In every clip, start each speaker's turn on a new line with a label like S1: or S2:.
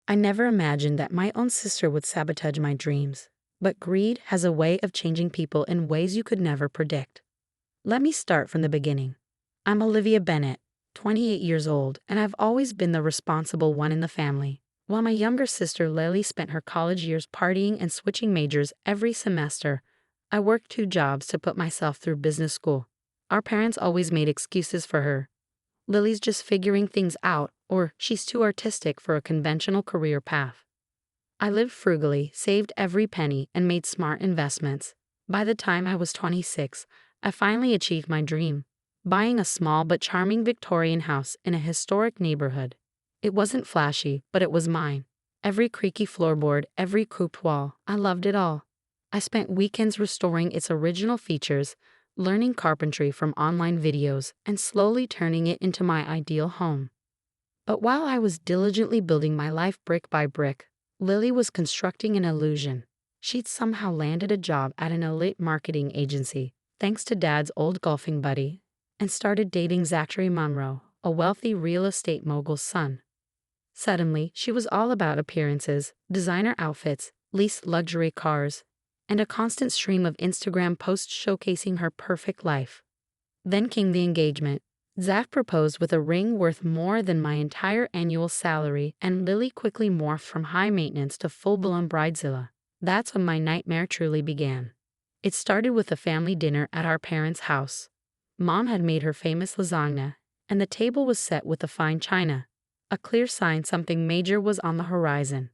S1: I never imagined that my own sister would sabotage my dreams, but greed has a way of changing people in ways you could never predict. Let me start from the beginning. I'm Olivia Bennett, 28 years old, and I've always been the responsible one in the family. While my younger sister Lily spent her college years partying and switching majors every semester, I worked 2 jobs to put myself through business school. Our parents always made excuses for her. Lily's just figuring things out, or she's too artistic for a conventional career path. I lived frugally, saved every penny, and made smart investments. By the time I was 26, I finally achieved my dream, buying a small but charming Victorian house in a historic neighborhood. It wasn't flashy, but it was mine. Every creaky floorboard, every couped wall, I loved it all. I spent weekends restoring its original features, learning carpentry from online videos, and slowly turning it into my ideal home. But while I was diligently building my life brick by brick, Lily was constructing an illusion. She'd somehow landed a job at an elite marketing agency, thanks to Dad's old golfing buddy, and started dating Zachary Monroe, a wealthy real estate mogul's son. Suddenly, she was all about appearances, designer outfits, leased luxury cars, and a constant stream of Instagram posts showcasing her perfect life. Then came the engagement. Zach proposed with a ring worth more than my entire annual salary, and Lily quickly morphed from high maintenance to full-blown bridezilla. That's when my nightmare truly began. It started with a family dinner at our parents' house. Mom had made her famous lasagna, and the table was set with a fine china, a clear sign something major was on the horizon.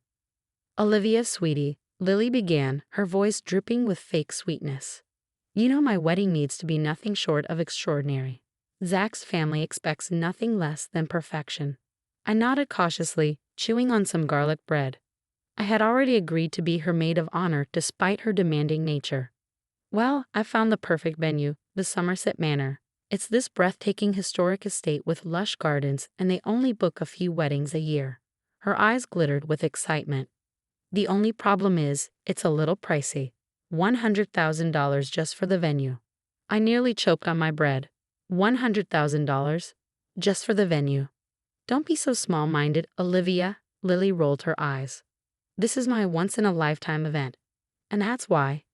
S1: "Olivia, sweetie," Lily began, her voice dripping with fake sweetness. "You know my wedding needs to be nothing short of extraordinary. Zach's family expects nothing less than perfection." I nodded cautiously, chewing on some garlic bread. I had already agreed to be her maid of honor despite her demanding nature. "Well, I found the perfect venue, the Somerset Manor. It's this breathtaking historic estate with lush gardens, and they only book a few weddings a year." Her eyes glittered with excitement. "The only problem is, it's a little pricey. $100,000 just for the venue." I nearly choked on my bread. $100,000? Just for the venue? "Don't be so small-minded, Olivia," Lily rolled her eyes. "This is my once-in-a-lifetime event. And that's why."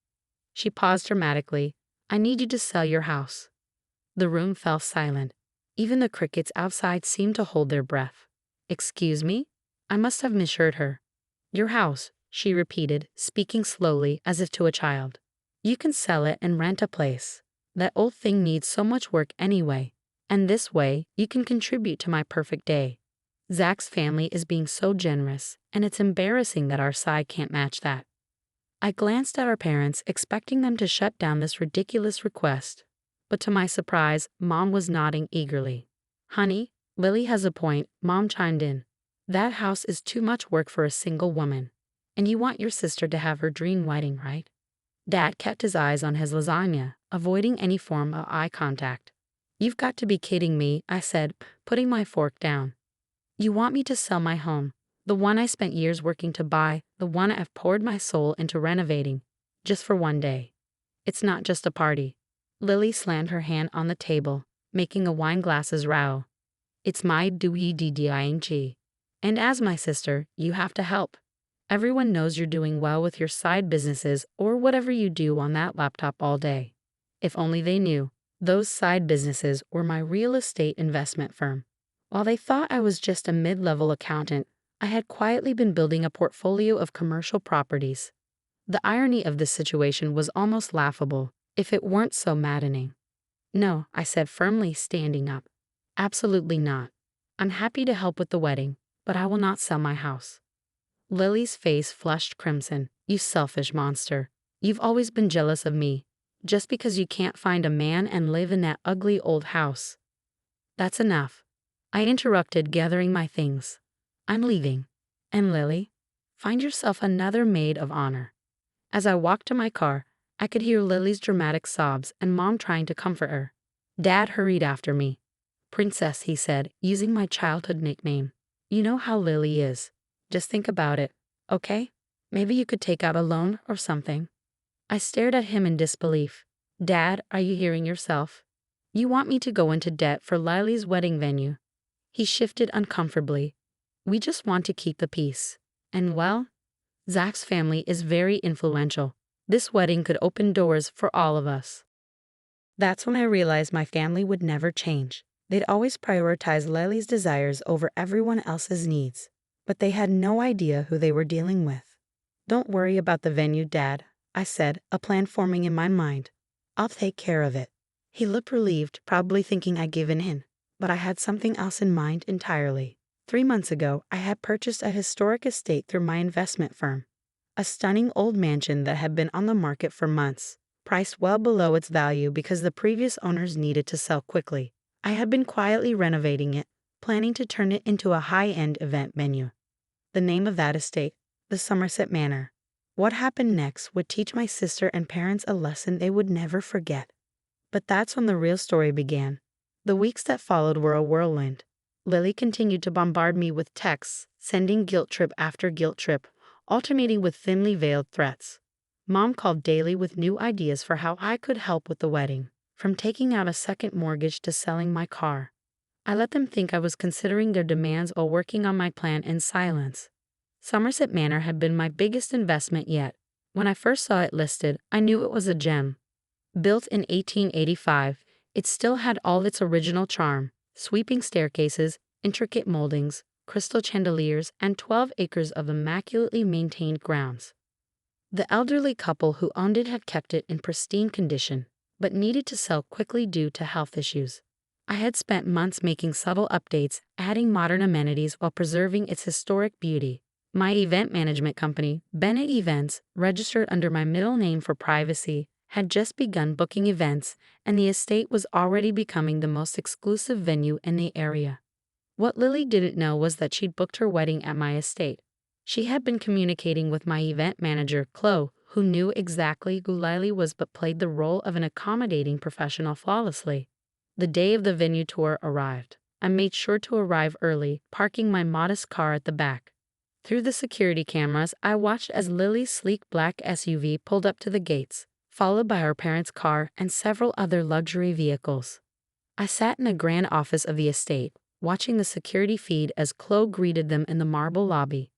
S1: She paused dramatically. "I need you to sell your house." The room fell silent. Even the crickets outside seemed to hold their breath. "Excuse me?" I must have misheard her. "Your house," she repeated, speaking slowly as if to a child. "You can sell it and rent a place. That old thing needs so much work anyway. And this way, you can contribute to my perfect day. Zach's family is being so generous, and it's embarrassing that our side can't match that." I glanced at our parents, expecting them to shut down this ridiculous request. But to my surprise, Mom was nodding eagerly. "Honey, Lily has a point," Mom chimed in. "That house is too much work for a single woman. And you want your sister to have her dream wedding, right?" Dad kept his eyes on his lasagna, avoiding any form of eye contact. "You've got to be kidding me," I said, putting my fork down. "You want me to sell my home, the one I spent years working to buy, the one I've poured my soul into renovating, just for one day? It's not just a party." Lily slammed her hand on the table, making a wine glass's rattle. "It's my doing. And as my sister, you have to help. Everyone knows you're doing well with your side businesses or whatever you do on that laptop all day. If only they knew, those side businesses were my real estate investment firm. While they thought I was just a mid-level accountant, I had quietly been building a portfolio of commercial properties. The irony of this situation was almost laughable, if it weren't so maddening. "No," I said firmly, standing up. "Absolutely not. I'm happy to help with the wedding, but I will not sell my house." Lily's face flushed crimson. "You selfish monster. You've always been jealous of me, just because you can't find a man and live in that ugly old house." "That's enough," I interrupted, gathering my things. "I'm leaving. And Lily, find yourself another maid of honor." As I walked to my car, I could hear Lily's dramatic sobs and Mom trying to comfort her. Dad hurried after me. "Princess," he said, using my childhood nickname. "You know how Lily is. Just think about it, okay? Maybe you could take out a loan or something." I stared at him in disbelief. "Dad, are you hearing yourself? You want me to go into debt for Lily's wedding venue?" He shifted uncomfortably. "We just want to keep the peace. And well, Zach's family is very influential. This wedding could open doors for all of us. That's when I realized my family would never change. They'd always prioritize Lily's desires over everyone else's needs. But they had no idea who they were dealing with. "Don't worry about the venue, Dad," I said, a plan forming in my mind. "I'll take care of it." He looked relieved, probably thinking I'd given in. But I had something else in mind entirely. 3 months ago, I had purchased a historic estate through my investment firm. A stunning old mansion that had been on the market for months, priced well below its value because the previous owners needed to sell quickly. I had been quietly renovating it, planning to turn it into a high-end event venue. The name of that estate, the Somerset Manor. What happened next would teach my sister and parents a lesson they would never forget. But that's when the real story began. The weeks that followed were a whirlwind. Lily continued to bombard me with texts, sending guilt trip after guilt trip, alternating with thinly veiled threats. Mom called daily with new ideas for how I could help with the wedding, from taking out a second mortgage to selling my car. I let them think I was considering their demands while working on my plan in silence. Somerset Manor had been my biggest investment yet. When I first saw it listed, I knew it was a gem. Built in 1885, it still had all its original charm: sweeping staircases, intricate moldings, crystal chandeliers, and 12 acres of immaculately maintained grounds. The elderly couple who owned it had kept it in pristine condition, but needed to sell quickly due to health issues. I had spent months making subtle updates, adding modern amenities while preserving its historic beauty. My event management company, Bennett Events, registered under my middle name for privacy, had just begun booking events, and the estate was already becoming the most exclusive venue in the area. What Lily didn't know was that she'd booked her wedding at my estate. She had been communicating with my event manager, Chloe, who knew exactly who Lily was but played the role of an accommodating professional flawlessly. The day of the venue tour arrived. I made sure to arrive early, parking my modest car at the back. Through the security cameras, I watched as Lily's sleek black SUV pulled up to the gates, followed by her parents' car and several other luxury vehicles. I sat in the grand office of the estate, watching the security feed as Chloe greeted them in the marble lobby.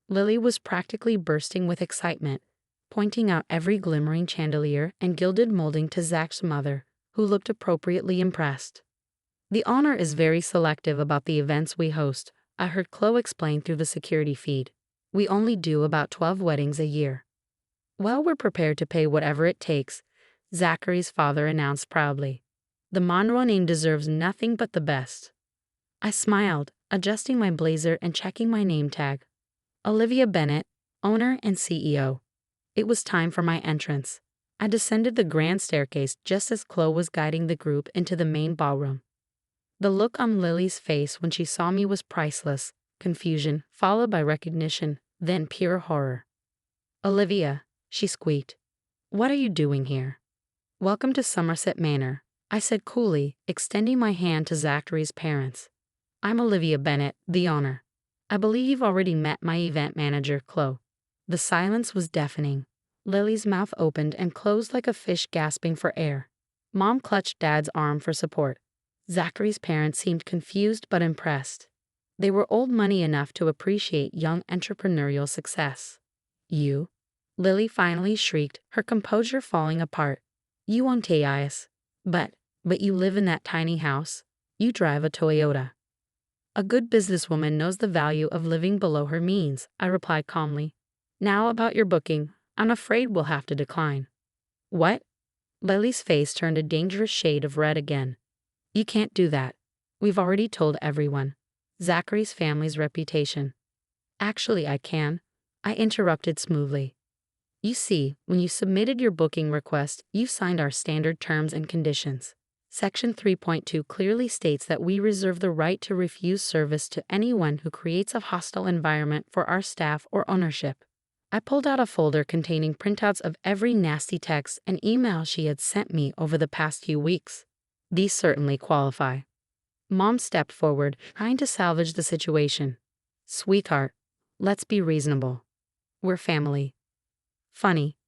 S1: Lily was practically bursting with excitement, pointing out every glimmering chandelier and gilded molding to Zach's mother, who looked appropriately impressed. "The owner is very selective about the events we host," I heard Chloe explain through the security feed. "We only do about 12 weddings a year." "Well, we're prepared to pay whatever it takes," Zachary's father announced proudly. "The Monroe name deserves nothing but the best." I smiled, adjusting my blazer and checking my name tag. Olivia Bennett, owner and CEO. It was time for my entrance. I descended the grand staircase just as Chloe was guiding the group into the main ballroom. The look on Lily's face when she saw me was priceless: confusion, followed by recognition, then pure horror. "Olivia," she squeaked, "what are you doing here?" "Welcome to Somerset Manor," I said coolly, extending my hand to Zachary's parents. "I'm Olivia Bennett, the owner. I believe you've already met my event manager, Chloe." The silence was deafening. Lily's mouth opened and closed like a fish gasping for air. Mom clutched Dad's arm for support. Zachary's parents seemed confused but impressed. They were old money enough to appreciate young entrepreneurial success. "You?" Lily finally shrieked, her composure falling apart. "You own TIS. But you live in that tiny house. You drive a Toyota." "A good businesswoman knows the value of living below her means," I replied calmly. "Now about your booking, I'm afraid we'll have to decline." "What?" Lily's face turned a dangerous shade of red again. "You can't do that. We've already told everyone. Zachary's family's reputation." "Actually, I can," I interrupted smoothly. "You see, when you submitted your booking request, you signed our standard terms and conditions. Section 3.2 clearly states that we reserve the right to refuse service to anyone who creates a hostile environment for our staff or ownership." I pulled out a folder containing printouts of every nasty text and email she had sent me over the past few weeks. These certainly qualify. Mom stepped forward, trying to salvage the situation. "Sweetheart, let's be reasonable. We're family." "Funny,"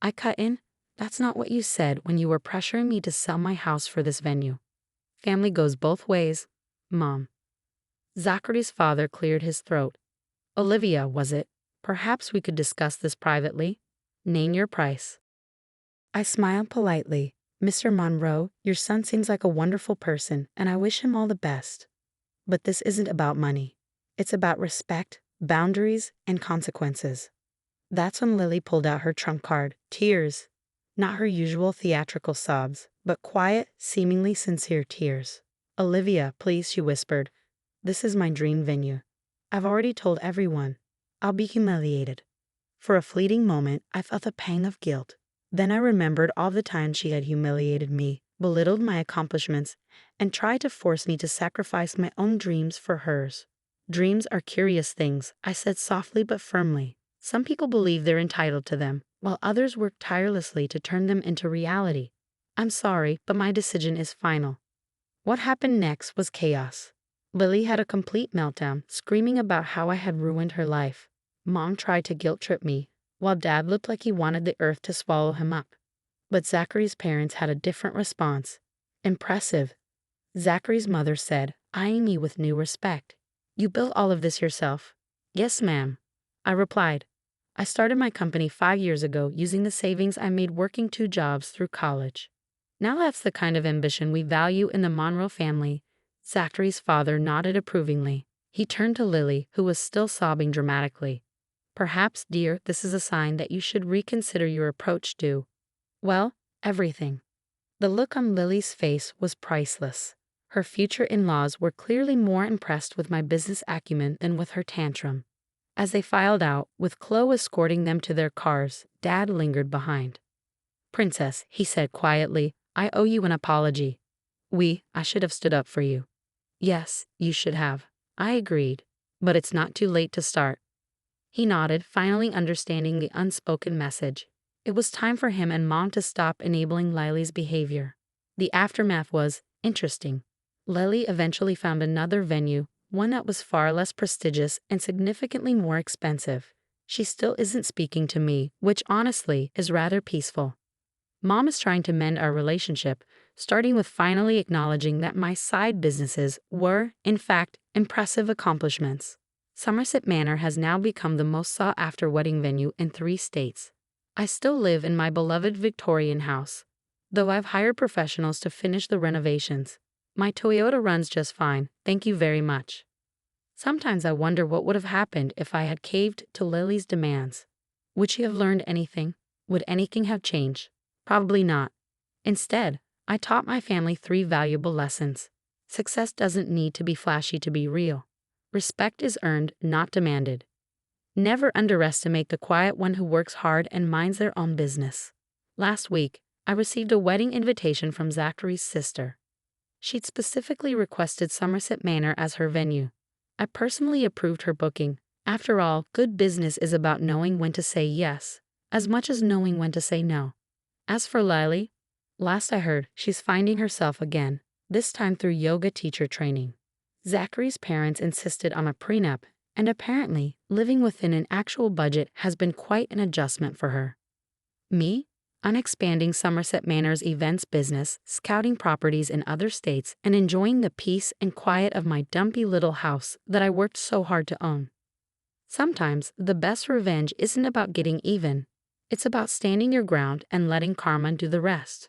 S1: I cut in. "That's not what you said when you were pressuring me to sell my house for this venue." "Family goes both ways, Mom." Zachary's father cleared his throat. "Olivia, was it? Perhaps we could discuss this privately. Name your price. I smiled politely. Mr. Monroe, your son seems like a wonderful person, and I wish him all the best. But this isn't about money. It's about respect, boundaries, and consequences. That's when Lily pulled out her trump card, tears. Not her usual theatrical sobs, but quiet, seemingly sincere tears. Olivia, please, she whispered. This is my dream venue. I've already told everyone. I'll be humiliated. For a fleeting moment, I felt a pang of guilt. Then I remembered all the times she had humiliated me, belittled my accomplishments, and tried to force me to sacrifice my own dreams for hers. Dreams are curious things, I said softly but firmly. Some people believe they're entitled to them, while others work tirelessly to turn them into reality. I'm sorry, but my decision is final. What happened next was chaos. Lily had a complete meltdown, screaming about how I had ruined her life. Mom tried to guilt-trip me, while Dad looked like he wanted the earth to swallow him up. But Zachary's parents had a different response. Impressive. Zachary's mother said, eyeing me with new respect. You built all of this yourself? Yes, ma'am. I replied. I started my company 5 years ago using the savings I made working 2 jobs through college. Now that's the kind of ambition we value in the Monroe family. Zachary's father nodded approvingly. He turned to Lily, who was still sobbing dramatically. Perhaps, dear, this is a sign that you should reconsider your approach to, well, everything. The look on Lily's face was priceless. Her future in-laws were clearly more impressed with my business acumen than with her tantrum. As they filed out, with Chloe escorting them to their cars, Dad lingered behind. Princess, he said quietly, I owe you an apology. I should have stood up for you. Yes, you should have. I agreed. But it's not too late to start. He nodded, finally understanding the unspoken message. It was time for him and Mom to stop enabling Lily's behavior. The aftermath was interesting. Lily eventually found another venue, one that was far less prestigious and significantly more expensive. She still isn't speaking to me, which honestly is rather peaceful. Mom is trying to mend our relationship, starting with finally acknowledging that my side businesses were, in fact, impressive accomplishments. Somerset Manor has now become the most sought-after wedding venue in 3 states. I still live in my beloved Victorian house, though I've hired professionals to finish the renovations. My Toyota runs just fine, thank you very much. Sometimes I wonder what would have happened if I had caved to Lily's demands. Would she have learned anything? Would anything have changed? Probably not. Instead, I taught my family 3 valuable lessons. Success doesn't need to be flashy to be real. Respect is earned, not demanded. Never underestimate the quiet one who works hard and minds their own business. Last week, I received a wedding invitation from Zachary's sister. She'd specifically requested Somerset Manor as her venue. I personally approved her booking. After all, good business is about knowing when to say yes, as much as knowing when to say no. As for Lily, last I heard, she's finding herself again, this time through yoga teacher training. Zachary's parents insisted on a prenup, and apparently, living within an actual budget has been quite an adjustment for her. Me? I'm expanding Somerset Manor's events business, scouting properties in other states, and enjoying the peace and quiet of my dumpy little house that I worked so hard to own. Sometimes, the best revenge isn't about getting even. It's about standing your ground and letting karma do the rest.